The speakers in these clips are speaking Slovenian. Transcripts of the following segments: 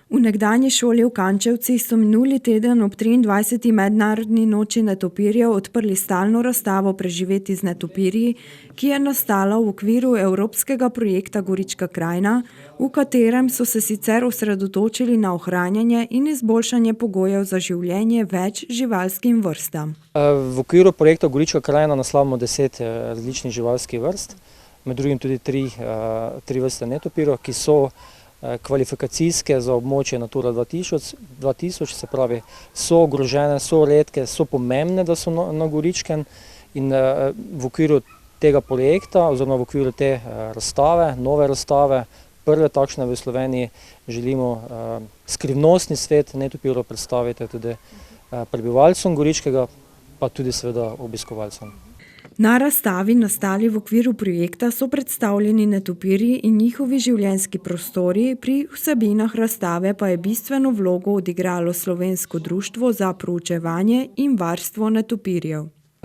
V nekdanji šoli v Kančevcih so minuli teden ob 23. mednarodni noči netopirjev odprli stalno razstavo Preživeti z netopirji, ki je nastala v okviru evropskega projekta Gorička krajina, v katerem so se sicer osredotočili na ohranjanje in izboljšanje pogojev za življenje več živalskim vrstam. V okviru projekta Gorička krajina naslavljamo 10 različnih živalskih vrst, med drugim tudi tri vrste netopirjev, ki so kvalifikacijske za območje Natura 2000, se pravi, so ogrožene, so redke, so pomembne, da so na Goričkem, in v okviru tega projekta oziroma v okviru te razstave, nove razstave, prve takšne v Sloveniji, želimo skrivnostni svet netopirjev predstaviti tudi prebivalcem Goričkega, pa tudi seveda obiskovalcem. Na razstavi, nastali v okviru projekta, so predstavljeni netopirji in njihovi življenjski prostori, pri vsebinah razstave pa je bistveno vlogo odigralo Slovensko društvo za proučevanje in varstvo netopirjev.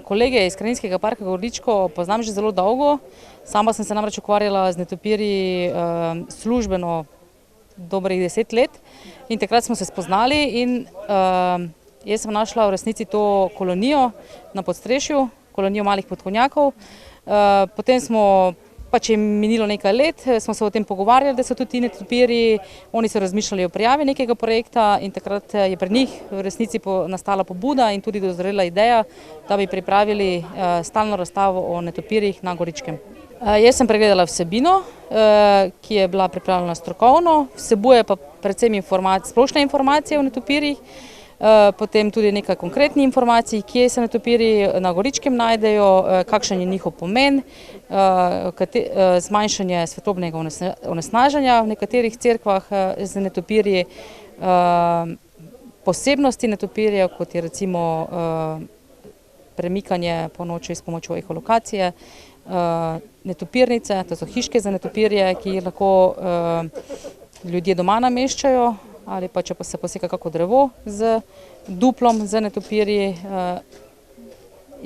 Kolege iz Krajinskega parka Goričko poznam že zelo dolgo. Sama sem se namreč ukvarjala z netopirji službeno dobrih 10 let in takrat smo se spoznali in jaz sem našla v resnici to kolonijo na Podstrešju, kolonijo malih podkovnjakov. Potem smo, pač je minilo nekaj let, smo se o tem pogovarjali, da so tudi ti netopirji, oni so razmišljali o prijavi nekega projekta in takrat je pri njih v resnici nastala pobuda in tudi dozrela ideja, da bi pripravili stalno razstavo o netopirjih na Goričkem. Jaz sem pregledala vsebino, ki je bila pripravljena strokovno, vsebuje pa predvsem splošne informacije o netopirjih, potem tudi nekaj konkretnih informacij, kje se netopirji na Goričkem najdejo, kakšen je njihov pomen, zmanjšanje svetlobnega onesnaženja v nekaterih cerkvah z netopirji, posebnosti netopirjev, kot je recimo premikanje po noči s pomočjo eholokacije, netopirnice, to so hiške za netopirje, ki jih lahko ljudje doma nameščajo, ali pa če pa se poseka kako drevo z duplom za netopirji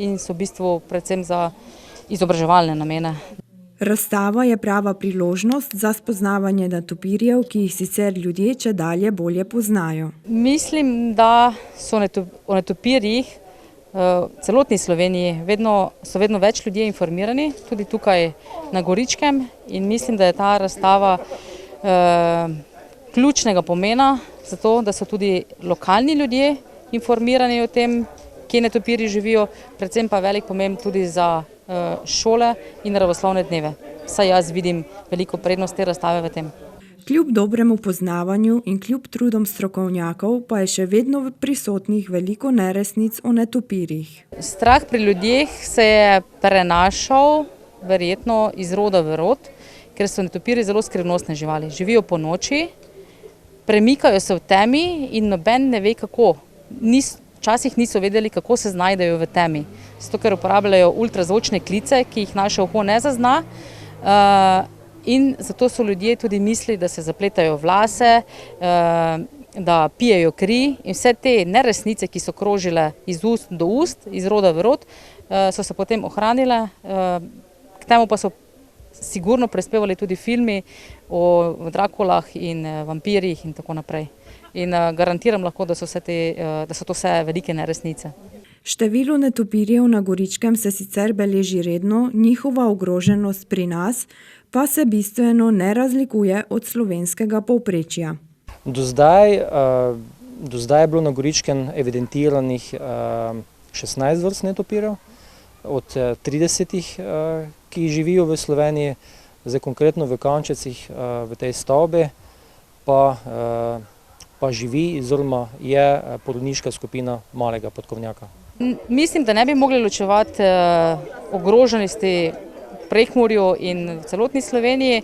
in so v bistvu predvsem za izobraževalne namene. Razstava je prava priložnost za spoznavanje netopirjev, ki jih sicer ljudje čedalje bolje poznajo. Mislim, da so o netopirjih v celotni Sloveniji so vedno več ljudje informirani, tudi tukaj na Goričkem, in mislim, da je ta razstava ključnega pomena za to, da so tudi lokalni ljudje informirani o tem, kje netopirji živijo, predvsem pa velik pomen tudi za šole in naravoslovne dneve. Saj jaz vidim veliko prednost te razstave v tem. Kljub dobremu poznavanju in kljub trudom strokovnjakov pa je še vedno prisotnih veliko neresnic o netopirjih. Strah pri ljudeh se je prenašal verjetno iz roda v rod, ker so netopirji zelo skrivnostne živali. Živijo po noči, premikajo se v temi in noben ne ve kako. Včasih niso vedeli, kako se znajdejo v temi. Zato, ker uporabljajo ultrazvočne klice, ki jih naše uho ne zazna. In zato so ljudje tudi mislili, da se zapletajo v lase, da pijejo kri, in vse te neresnice, ki so krožile iz ust do ust, iz roda v rod, so se potem ohranile. K temu pa so sigurno prispevali tudi filmi o Drakulah in vampirjih in tako naprej. In garantiram lahko, da so to vse velike neresnice. Število netopirjev na Goričkem se sicer beleži redno, njihova ogroženost pri nas pa se bistveno ne razlikuje od slovenskega povprečja. Do zdaj je bilo na Goričkem evidentiranih 16 vrst netopirjev od 30, ki živijo v Sloveniji, zdaj konkretno v Kančevcih, v tej stavbi, pa živi oziroma je porodniška skupina malega podkovnjaka. Mislim, da ne bi mogli ločevati ogroženosti v Prekmurju in v celotni Sloveniji.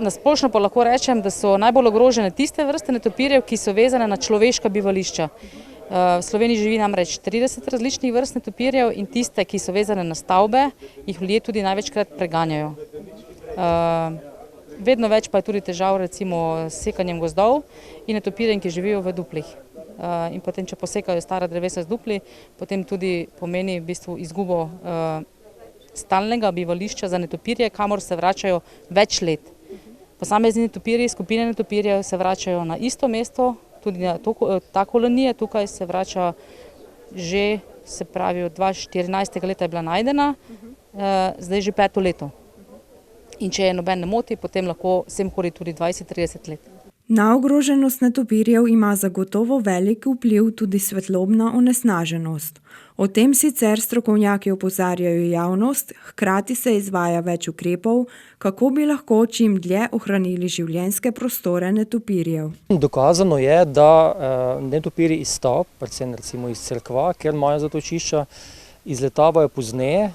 Na splošno pa lahko rečem, da so najbolj ogrožene tiste vrste netopirjev, ki so vezane na človeška bivališča. V Sloveniji živi namreč 30 različnih vrst netopirjev in tiste, ki so vezane na stavbe, jih ljudje tudi največkrat preganjajo. Vedno več pa je tudi težav recimo s sekanjem gozdov in netopirjem, ki živijo v duplih. In potem, če posekajo stara drevesa z dupli, potem tudi pomeni v bistvu izgubo stalnega bivališča za netopirje, kamor se vračajo več let. Posamezni netopirji, skupine netopirjev se vračajo na isto mesto, tudi na ta kolonija tukaj se vrača že, se pravi, od 2014. leta je bila najdena, zdaj že 5. leto. In če je noben ne moti, potem lahko sem hodi tudi 20-30 let. Na ogroženost netopirjev ima zagotovo velik vpliv tudi svetlobna onesnaženost. O tem sicer strokovnjaki opozarjajo javnost, hkrati se izvaja več ukrepov, kako bi lahko čim dlje ohranili življenjske prostore netopirjev. Dokazano je, da netopirji iz stavb, predvsem recimo iz cerkva, ker imajo zatočišča, izletavajo pozneje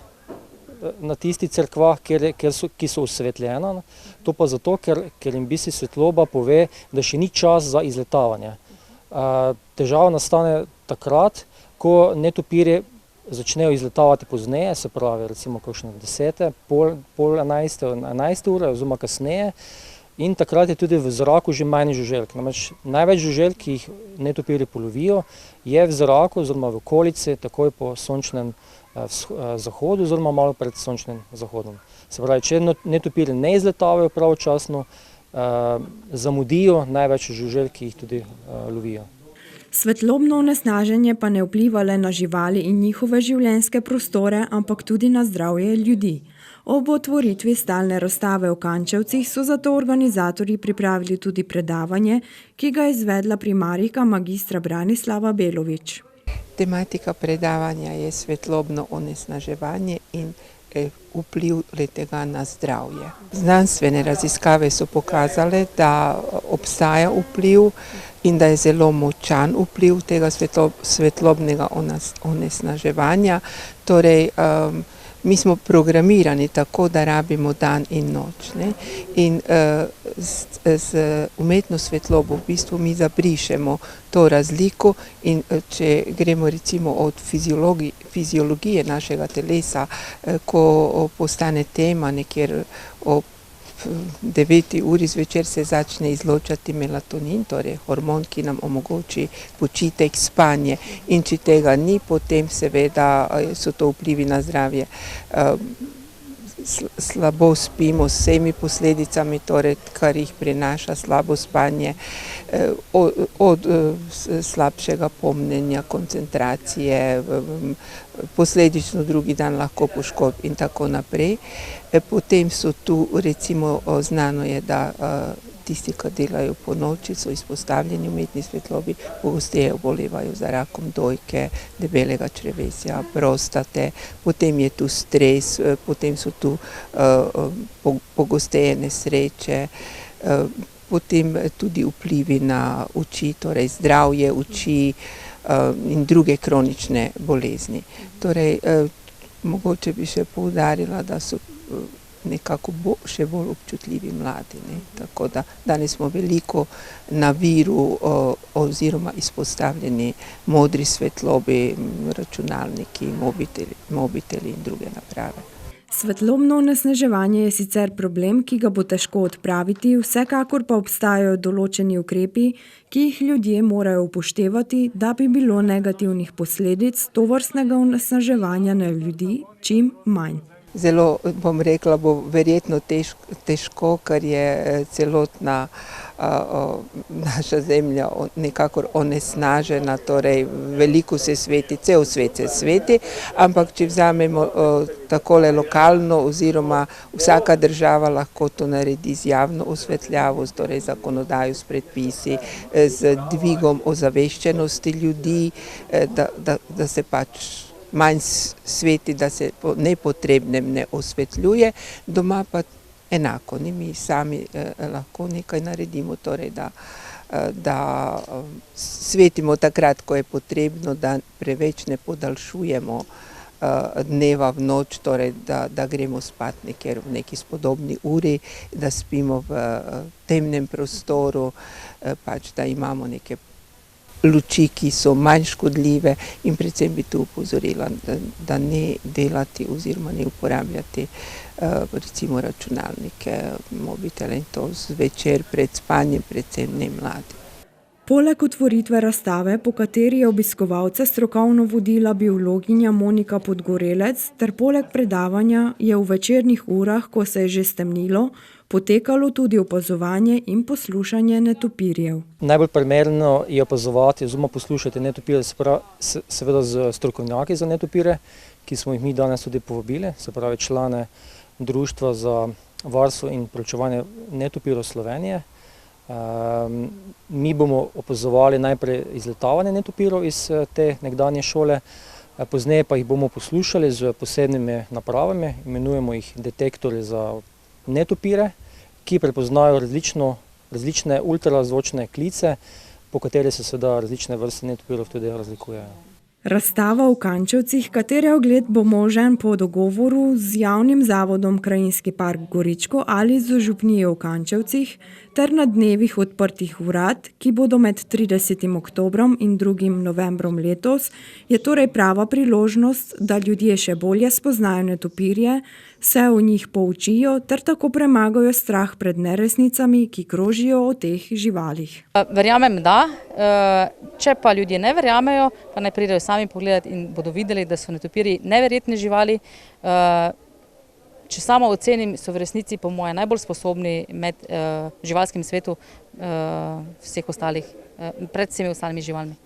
na tistih cerkvah, ki so osvetljena. To pa zato, ker jim v bistvu svetloba pove, da še ni čas za izletavanje. Težava nastane takrat, ko netopirji začnejo izletavati pozneje, se pravi recimo kakšne 10, pol 11 ure oziroma kasneje, in takrat je tudi v zraku že manj žuželk. Namreč največ žuželk, ki jih netopirji polovijo, je v zraku oziroma v okolici takoj po sončnem zahodu oziroma malo pred sončnim zahodom. Se pravi, če netopirji ne izletavajo pravočasno, zamudijo največ žuželk, ki jih tudi lovijo. Svetlobno onesnaženje pa ne vpliva le na živali in njihove življenjske prostore, ampak tudi na zdravje ljudi. Ob otvoritvi stalne razstave v Kančevcih so zato organizatorji pripravili tudi predavanje, ki ga je izvedla primarijka magistra Branislava Belovič. Tematika predavanja je svetlobno onesnaževanje in vpliv letega na zdravje. Znanstvene raziskave so pokazale, da obstaja vpliv in da je zelo močan vpliv tega svetlobnega onesnaževanja. Torej, mi smo programirani tako, da rabimo dan in noč. In z umetno svetlobo v bistvu mi zabrišemo to razliko in če gremo recimo od fiziologije našega telesa, ko postane tema nekjer ob 9. uri zvečer se začne izločati melatonin, torej hormon, ki nam omogoči počitek, spanje, in če tega ni, potem seveda so to vplivi na zdravje. Slabo spimo s vsemi posledicami, torej, kar jih prinaša slabo spanje, od slabšega pomnenja, koncentracije, posledično drugi dan lahko poškodb in tako naprej. Potem so tu, recimo, znano je, da tisti, ki delajo po noči, so izpostavljeni umetni svetlobi, pogosteje obolevajo za rakom dojke, debelega črevesja, prostate, potem je tu stres, potem so tu pogosteje nesreče, potem tudi vplivi na oči, torej zdravje oči in druge kronične bolezni. Torej, mogoče bi še poudarila, da so nekako še bolj občutljivi mladi. Tako da danes smo veliko na viru oziroma izpostavljeni modri svetlobi, računalniki, mobiteli in druge naprave. Svetlobno onesnaževanje je sicer problem, ki ga bo težko odpraviti, vsekakor pa obstajajo določeni ukrepi, ki jih ljudje morajo upoštevati, da bi bilo negativnih posledic tovrstnega onesnaževanja na ljudi čim manj. Zelo, bom rekla, bo verjetno težko, ker je celotna naša zemlja nekakor onesnažena, torej veliko se sveti, cel svet se sveti, ampak če vzamemo takole lokalno oziroma vsaka država lahko to naredi z javno osvetljavo, torej zakonodajo s predpisi, z dvigom ozaveščenosti ljudi, da se pač manj sveti, da se po nepotrebnem ne osvetljuje, doma pa enako. Mi sami lahko nekaj naredimo, torej da svetimo takrat, ko je potrebno, da preveč ne podaljšujemo dneva v noč, torej da gremo spat nekjer v neki spodobni uri, da spimo v temnem prostoru, pač da imamo neke luči, ki so manj škodljive, in predvsem bi tu upozorila, da ne delati oziroma ne uporabljati recimo računalnike, mobitele in to zvečer pred spanjem, predvsem ne mladi. Poleg otvoritve razstave, po kateri je obiskovalce strokovno vodila biologinja Monika Podgorelec, ter poleg predavanja je v večernih urah, ko se je že stemnilo, potekalo tudi opazovanje in poslušanje netopirjev. Najbolj primerno je opazovati oziroma poslušati netopirje seveda z strokovnjaki za netopirje, ki smo jih mi danes tudi povabili, se pravi člane Društva za varstvo in proučevanje netopirjev Slovenije. Mi bomo opazovali najprej izletavanje netopirjev iz te nekdanje šole, pozneje pa jih bomo poslušali z posebnimi napravami, imenujemo jih detektorji za netopirje, ki prepoznajo različne ultrazvočne klice, po kateri se seveda različne vrste netopirjev tudi razlikujejo. Razstava v Kančevcih, katere ogled bo možen po dogovoru z javnim zavodom Krajinski park Goričko ali z župnijo v Kančevcih, ter na dnevih odprtih vrat, ki bodo med 30. oktobrom in 2. novembrom letos, je torej prava priložnost, da ljudje še bolje spoznajo netopirje, se o njih poučijo ter tako premagajo strah pred neresnicami, ki krožijo o teh živalih. Verjamem, da. Če pa ljudje ne verjamejo, pa naj pridejo sami pogledati in bodo videli, da so netopirji neverjetne živali. Če samo ocenim, so v resnici po moje najbolj sposobni med živalskim svetu vseh ostalih, pred vsemi ostalimi živalmi.